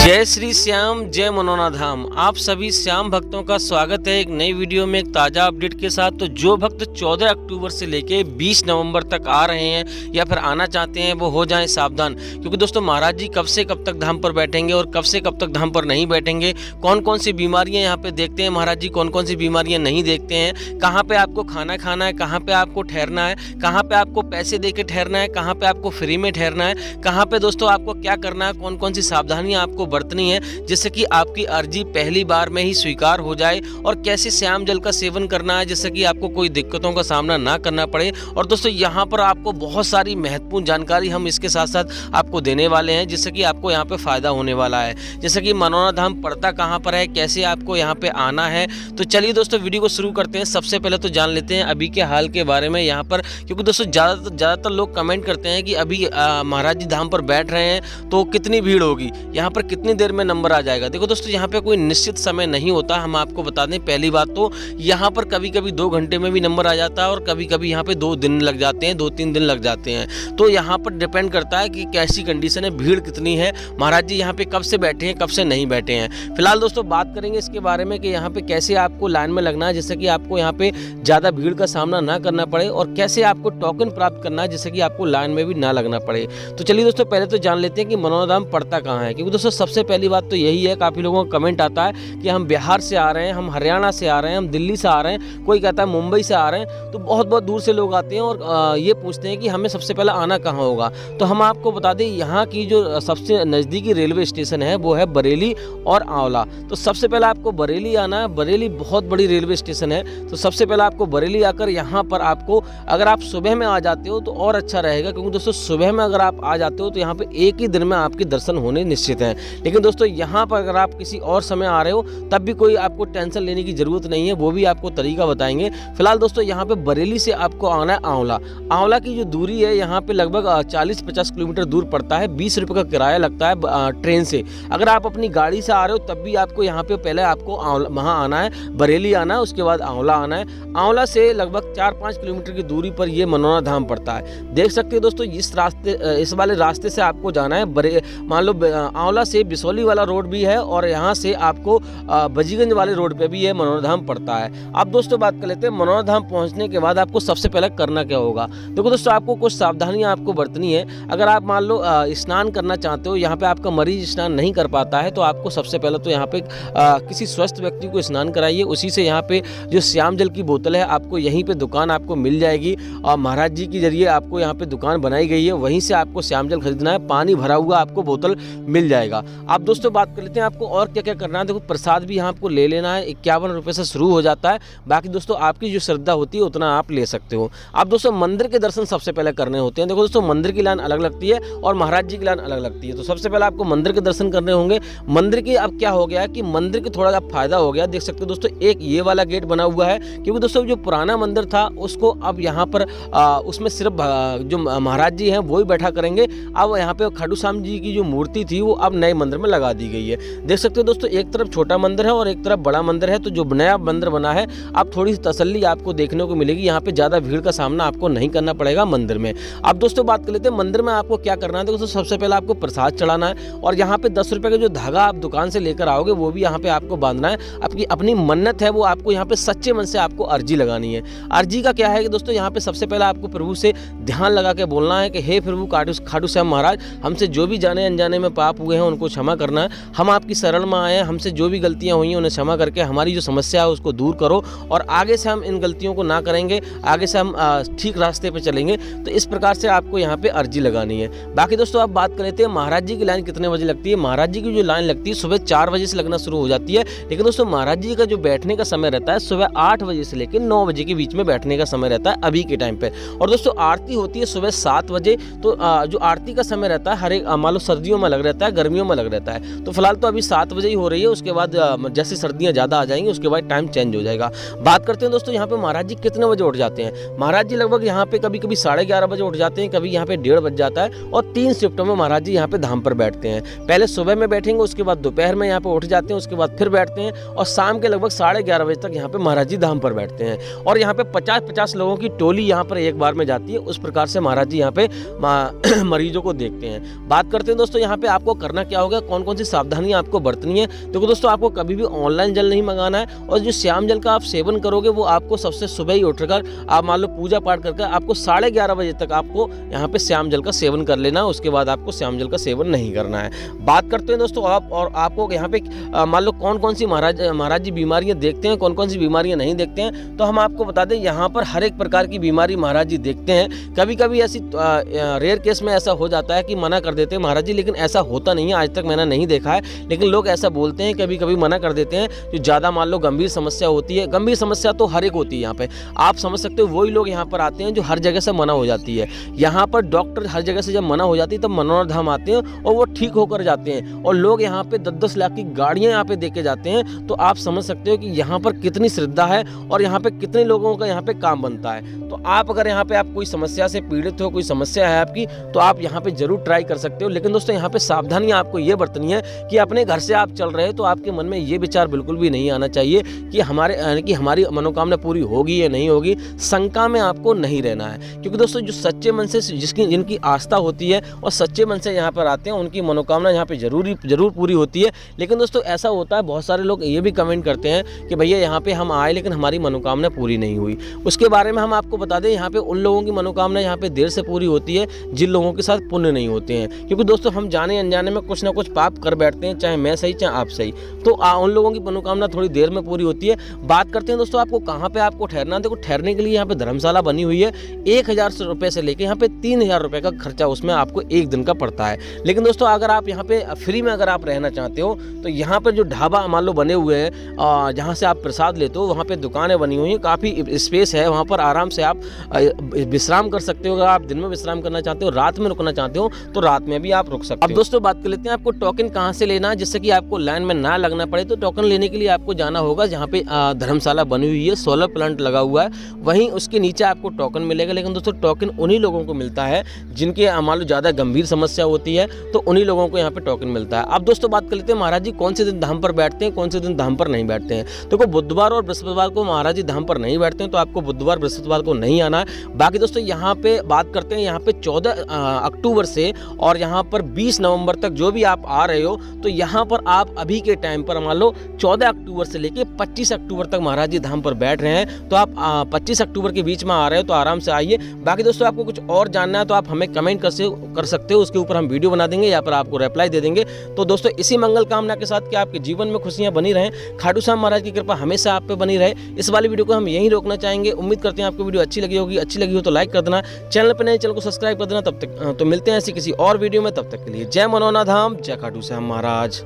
जय श्री श्याम, जय मनोना धाम। आप सभी श्याम भक्तों का स्वागत है एक नई वीडियो में, एक ताज़ा अपडेट के साथ। तो जो भक्त 14 अक्टूबर से लेके 20 नवंबर तक आ रहे हैं या फिर आना चाहते हैं वो हो जाएं सावधान, क्योंकि दोस्तों महाराज जी कब से कब तक धाम पर बैठेंगे और कब से कब तक धाम पर नहीं बैठेंगे। कौन कौन सी बीमारियाँ यहाँ पे देखते हैं महाराज जी, कौन कौन सी बीमारियाँ नहीं देखते हैं, कहाँ पर आपको खाना खाना है, कहाँ पर आपको ठहरना है, कहाँ पर आपको पैसे दे के ठहरना है, कहाँ पर आपको फ्री में ठहरना है, कहाँ पर दोस्तों आपको क्या करना है, कौन कौन सी सावधानियाँ आपको बरतनी है जिससे कि आपकी अर्जी पहली बार में ही स्वीकार हो जाए, और कैसे श्याम जल का सेवन करना है जिससे कि आपको कोई दिक्कतों का सामना ना करना पड़े। और दोस्तों यहाँ पर आपको बहुत सारी महत्वपूर्ण जानकारी हम इसके साथ साथ आपको देने वाले हैं जिससे कि आपको यहाँ पे फ़ायदा होने वाला है। जैसे कि मनोना धाम पड़ता कहाँ पर है, कैसे आपको यहाँ पे आना है। तो चलिए दोस्तों वीडियो को शुरू करते हैं। सबसे पहले तो जान लेते हैं अभी के हाल के बारे में यहाँ पर, क्योंकि दोस्तों ज़्यादातर लोग कमेंट करते हैं कि अभी महाराज जी धाम पर बैठ रहे हैं तो कितनी भीड़ होगी, यहाँ पर कितनी देर में नंबर आ जाएगा। देखो दोस्तों यहाँ पे कोई निश्चित समय नहीं होता। हम आपको बता दें, पहली बात तो यहाँ पर कभी कभी 2 घंटे में भी नंबर आ जाता है और कभी कभी यहाँ पे 2 दिन लग जाते हैं, 2-3 दिन लग जाते हैं। तो यहाँ पर डिपेंड करता है कि कैसी कंडीशन है, भीड़ कितनी है, महाराज जी यहाँ पे कब से बैठे हैं, कब से नहीं बैठे हैं। फिलहाल दोस्तों बात करेंगे इसके बारे में कि यहाँ पे कैसे आपको लाइन में लगना है जिससे कि आपको यहाँ पे ज़्यादा भीड़ का सामना ना करना पड़े, और कैसे आपको टोकन प्राप्त करना है जिससे कि आपको लाइन में भी ना लगना पड़े। तो चलिए दोस्तों पहले तो जान लेते हैं कि मनोना धाम पड़ता कहाँ है, क्योंकि दोस्तों सबसे पहली बात तो यही है, काफ़ी लोगों का कमेंट आता है कि हम बिहार से आ रहे हैं, हम हरियाणा से आ रहे हैं, हम दिल्ली से आ रहे हैं, कोई कहता है मुंबई से आ रहे हैं। तो बहुत बहुत दूर से लोग आते हैं और ये पूछते हैं कि हमें सबसे पहले आना कहाँ होगा। तो हम आपको बता दें यहाँ की जो सबसे नज़दीकी रेलवे स्टेशन है वो है बरेली और आंवला। तो सबसे पहले आपको बरेली आना है। बरेली बहुत बड़ी रेलवे स्टेशन है, तो सबसे पहले आपको बरेली आकर यहाँ पर आपको, अगर आप सुबह में आ जाते हो तो और अच्छा रहेगा, क्योंकि दोस्तों सुबह में अगर आप आ जाते हो तो यहाँ पे एक ही दिन में आपके दर्शन होने निश्चित हैं। लेकिन दोस्तों यहाँ पर अगर आप किसी और समय आ रहे हो तब भी कोई आपको टेंशन लेने की ज़रूरत नहीं है, वो भी आपको तरीका बताएंगे। फिलहाल दोस्तों यहाँ पे बरेली से आपको आना है आंवला। आंवला की जो दूरी है यहाँ पे लगभग 40-50 किलोमीटर दूर पड़ता है। 20 रुपये का किराया लगता है ट्रेन से। अगर आप अपनी गाड़ी से आ रहे हो तब भी आपको यहाँ पे पहले आपको वहाँ आना है, बरेली आना है, उसके बाद आंवला आना है। आंवला से लगभग 4-5 किलोमीटर की दूरी पर ये मनोना धाम पड़ता है। देख सकते हो दोस्तों इस वाले रास्ते से आपको जाना है। मान लो आंवला से बिसौली वाला रोड भी है और यहाँ से आपको बजीगंज वाले रोड पे भी ये मनोना धाम पड़ता है। अब दोस्तों बात कर लेते हैं मनोना धाम पहुँचने के बाद आपको सबसे पहले करना क्या होगा। देखो दोस्तों आपको कुछ सावधानियाँ आपको बरतनी है। अगर आप मान लो स्नान करना चाहते हो, यहाँ पे आपका मरीज स्नान नहीं कर पाता है, तो आपको सबसे पहले तो यहाँ पे किसी स्वस्थ व्यक्ति को स्नान कराइए। उसी से यहाँ पे जो श्याम जल की बोतल है आपको यहीं पे दुकान आपको मिल जाएगी, और महाराज जी के जरिए आपको यहाँ पे दुकान बनाई गई है, वहीं से आपको श्याम जल खरीदना है। पानी भरा हुआ आपको बोतल मिल जाएगा। आप दोस्तों बात कर लेते हैं आपको और क्या क्या करना है। देखो प्रसाद भी यहाँ आपको ले लेना है, 51 रुपये से शुरू हो जाता है। बाकी दोस्तों आपकी जो श्रद्धा होती है उतना आप ले सकते हो। आप दोस्तों मंदिर के दर्शन सबसे पहले करने होते हैं। देखो दोस्तों मंदिर की लाइन अलग लगती है और महाराज जी की लाइन अलग लगती है। तो सबसे पहले आपको मंदिर के दर्शन करने होंगे। मंदिर की अब क्या हो गया है कि मंदिर के थोड़ा फायदा हो गया। देख सकते हो दोस्तों एक ये वाला गेट बना हुआ है, क्योंकि दोस्तों जो पुराना मंदिर था उसको अब यहाँ पर उसमें सिर्फ जो महाराज जी हैं वो ही बैठा करेंगे। अब यहाँ पे खाटू श्याम जी की जो मूर्ति थी वो अब नए मंदिर में लगा दी गई है। देख सकते हो दोस्तों एक तरफ छोटा मंदिर है और एक तरफ बड़ा मंदिर है। तो जो नया मंदिर बना है अब थोड़ी सी तसल्ली आपको देखने को मिलेगी। यहाँ पे ज़्यादा भीड़ का सामना आपको नहीं करना पड़ेगा मंदिर में। अब दोस्तों बात कर लेते हैं मंदिर में आपको क्या करना है। दोस्तों सबसे पहले आपको प्रसाद चढ़ाना है, और यहाँ पे 10 रुपये का जो धागा आप दुकान से लेकर आओगे वो भी यहाँ पे आपको बांधना है। आपकी अपनी मन्नत है वो आपको यहाँ पे सच्चे मन से आपको अर्जी लगानी है। अर्जी का क्या है कि दोस्तों यहाँ पे सबसे पहले आपको प्रभु से ध्यान लगा के बोलना है कि हे प्रभु खाटू श्याम महाराज, हमसे जो भी जाने अनजाने में पाप हुए हैं उनको क्षमा करना है। हम आपकी शरण में आए हैं, हमसे जो भी गलतियां हुई हैं उन्हें क्षमा करके हमारी जो समस्या है उसको दूर करो, और आगे से हम इन गलतियों को ना करेंगे, आगे से हम ठीक रास्ते पे चलेंगे। तो इस प्रकार से आपको यहाँ पे अर्जी लगानी है। बाकी दोस्तों आप बात कर लेते हैं महाराज जी की लाइन कितने बजे लगती है। महाराज जी की जो लाइन लगती है सुबह 4 बजे से लगना शुरू हो जाती है। लेकिन दोस्तों महाराज जी का जो बैठने का समय रहता है सुबह 8 बजे से लेकर 9 बजे के बीच में बैठने का समय रहता है अभी के टाइम पे। और दोस्तों आरती होती है सुबह 7 बजे। तो जो आरती का समय रहता है हर एक मान लो सर्दियों में अलग रहता है, गर्मियों में अलग रहता है। तो फिलहाल तो अभी 7 बजे ही हो रही है, उसके बाद जैसे सर्दियाँ ज़्यादा आ जाएंगी उसके बाद टाइम चेंज हो जाएगा। बात करते हैं दोस्तों यहाँ पे महाराज जी कितने बजे उठ जाते हैं। महाराज जी लगभग यहाँ पे कभी कभी 11:30 बजे उठ जाते हैं, कभी यहाँ पे 1:30 बज जाता है, और 3 शिफ्टों में महाराज जी यहाँ पे धाम पर बैठते हैं। पहले सुबह में बैठेंगे, उसके बाद दोपहर में यहाँ पे उठ जाते हैं, उसके बाद फिर बैठते हैं, और शाम के लगभग 11:30 बजे तक यहाँ पे महाराज जी धाम पर बैठते हैं। और यहाँ पे 50-50 लोगों की टोली यहाँ पर एक बार में जाती है। उस प्रकार से महाराज जी यहाँ पे मरीजों को देखते हैं। बात करते हैं दोस्तों यहाँ पे आपको करना क्या होगा। या कौन कौन सी सावधानियां आपको बरतनी है। देखो दोस्तों, आपको कभी भी ऑनलाइन जल नहीं मंगाना है, और जो श्याम जल का आप सेवन करोगे वो आपको सबसे सुबह ही उठकर आप मान लो पूजा पाठ करके आपको 11:30 बजे तक आपको यहाँ पे श्याम जल का सेवन कर लेना है। उसके बाद आपको श्याम जल का सेवन नहीं करना है। बात करते हैं दोस्तों आप, और आपको यहाँ पे मान लो कौन कौन सी महाराज जी बीमारियां देखते हैं, कौन कौन सी बीमारियां नहीं देखते हैं, तो हम आपको बता दें यहाँ पर हर एक प्रकार की बीमारी महाराज जी देखते हैं। कभी कभी ऐसी रेयर केस में ऐसा हो जाता है कि मना कर देते हैं महाराज जी, लेकिन ऐसा होता नहीं है, आज तक मैंने नहीं देखा है, लेकिन लोग ऐसा बोलते हैं, कभी कभी मना कर देते हैं। जो ज़्यादा मान लो गंभीर समस्या होती है, गंभीर समस्या तो हर एक होती है यहाँ पे, आप समझ सकते हो, वही लोग यहाँ पर आते हैं जो हर जगह से मना हो जाती है। यहाँ पर डॉक्टर हर जगह से जब मना हो जाती है तब मनोहर धाम आते हैं और वो ठीक होकर जाते हैं, और लोग यहाँ पे 10-10 लाख की गाड़ियाँ यहाँ पे देके जाते हैं। तो आप समझ सकते हो कि यहाँ पर कितनी श्रद्धा है और यहाँ पे कितने लोगों का यहाँ पे काम बनता है। तो आप अगर यहाँ पे आप कोई समस्या से पीड़ित हो, कोई समस्या है आपकी, तो आप यहाँ पे जरूर ट्राई कर सकते हो। लेकिन दोस्तों यहाँ पे सावधानियां आपको ये बरतनी है कि अपने घर से आप चल रहे हो तो आपके मन में ये विचार बिल्कुल भी नहीं आना चाहिए कि हमारी मनोकामना पूरी होगी या नहीं होगी। शंका में आपको नहीं रहना है, क्योंकि दोस्तों जो सच्चे मन से जिनकी आस्था होती है और सच्चे मन से यहाँ पर आते हैं, उनकी मनोकामना यहाँ पे जरूर पूरी होती है। लेकिन दोस्तों ऐसा होता है, बहुत सारे लोग ये भी कमेंट करते हैं कि भैया यहाँ पे हम आए लेकिन हमारी मनोकामना पूरी नहीं हुई। उसके बारे में हम आपको बता दें, यहाँ पे उन लोगों की मनोकामना यहाँ पे देर से पूरी होती है जिन लोगों के साथ पुण्य नहीं होते हैं। क्योंकि दोस्तों हम जाने अनजाने में कुछ ना कुछ पाप कर बैठते हैं, चाहे मैं सही चाहे आप सही, तो उन लोगों की मनोकामना थोड़ी देर में पूरी होती है। बात करते हैं दोस्तों आपको कहाँ पे आपको ठहरना है। देखो, ठहरने के लिए यहाँ पे धर्मशाला बनी हुई है। 1000 रुपये से लेके यहाँ पे 3000 रुपये का खर्चा उसमें आपको एक दिन का पड़ता है। लेकिन दोस्तों अगर आप यहाँ पे फ्री में अगर आप रहना चाहते हो तो यहाँ पर जो ढाबा मान लो बने हुए हैं, जहाँ से आप प्रसाद लेते हो, वहाँ पे दुकानें बनी हुई हैं, काफ़ी स्पेस है, वहाँ पर आराम से आप विश्राम कर सकते हो। अगर आप दिन में विश्राम करना चाहते हो, रात में रुकना चाहते हो, तो रात में भी आप रुक सकते हो। अब दोस्तों बात कर लेते हैं आपको टोकन कहाँ से लेना है, जिससे कि आपको लाइन में ना लगना पड़े। तो टोकन लेने के लिए आपको जाना होगा जहाँ पे धर्मशाला बनी हुई है, सोलर प्लांट लगा हुआ है, वहीं उसके नीचे आपको टोकन मिलेगा। लेकिन दोस्तों टोकन उन्हीं लोगों को मिलता है जिनके मान लो ज़्यादा गंभीर समस्या होती है, तो उन्हीं लोगों को यहाँ पे टोकन मिलता है। अब दोस्तों बात कर लेते हैं महाराज जी कौन से दिन धाम पर बैठते हैं, कौन से दिन धाम पर नहीं बैठते हैं। देखो, बुधवार और बृहस्पतिवार को महाराज जी धाम पर नहीं बैठते हैं, तो आपको बुधवार बृहस्पतिवार को नहीं आना है। बाकी दोस्तों यहाँ पे बात करते हैं, यहाँ पे 14 अक्टूबर से और यहाँ पर 20 नवंबर तक जो भी आप आ रहे हो, तो यहाँ पर आप अभी के टाइम पर मान लो 14 अक्टूबर से लेके 25 अक्टूबर तक महाराज जी धाम पर बैठ रहे हैं। तो आप 25 अक्टूबर के बीच में आ रहे हो तो आराम से आइए। बाकी दोस्तों आपको कुछ और जानना है तो आप हमें कमेंट कर सकते हो, उसके ऊपर हम वीडियो बना देंगे या पर आपको रिप्लाई दे देंगे। तो दोस्तों इसी मंगल कामना के साथ कि आपके जीवन में खुशियां बनी रहें, खाटू श्याम महाराज की कृपा हमेशा आप पे बनी रहे, इस वाली वीडियो को हम यहीं रोकना चाहेंगे। उम्मीद करते हैं आपको वीडियो अच्छी लगी होगी। अच्छी लगी हो तो लाइक कर देना, चैनल पर नए चैनल को सब्सक्राइब कर देना। तब तक तो मिलते हैं ऐसी किसी और वीडियो में, तब तक के लिए जय मनोना धाम, जय खाटू श्याम महाराज।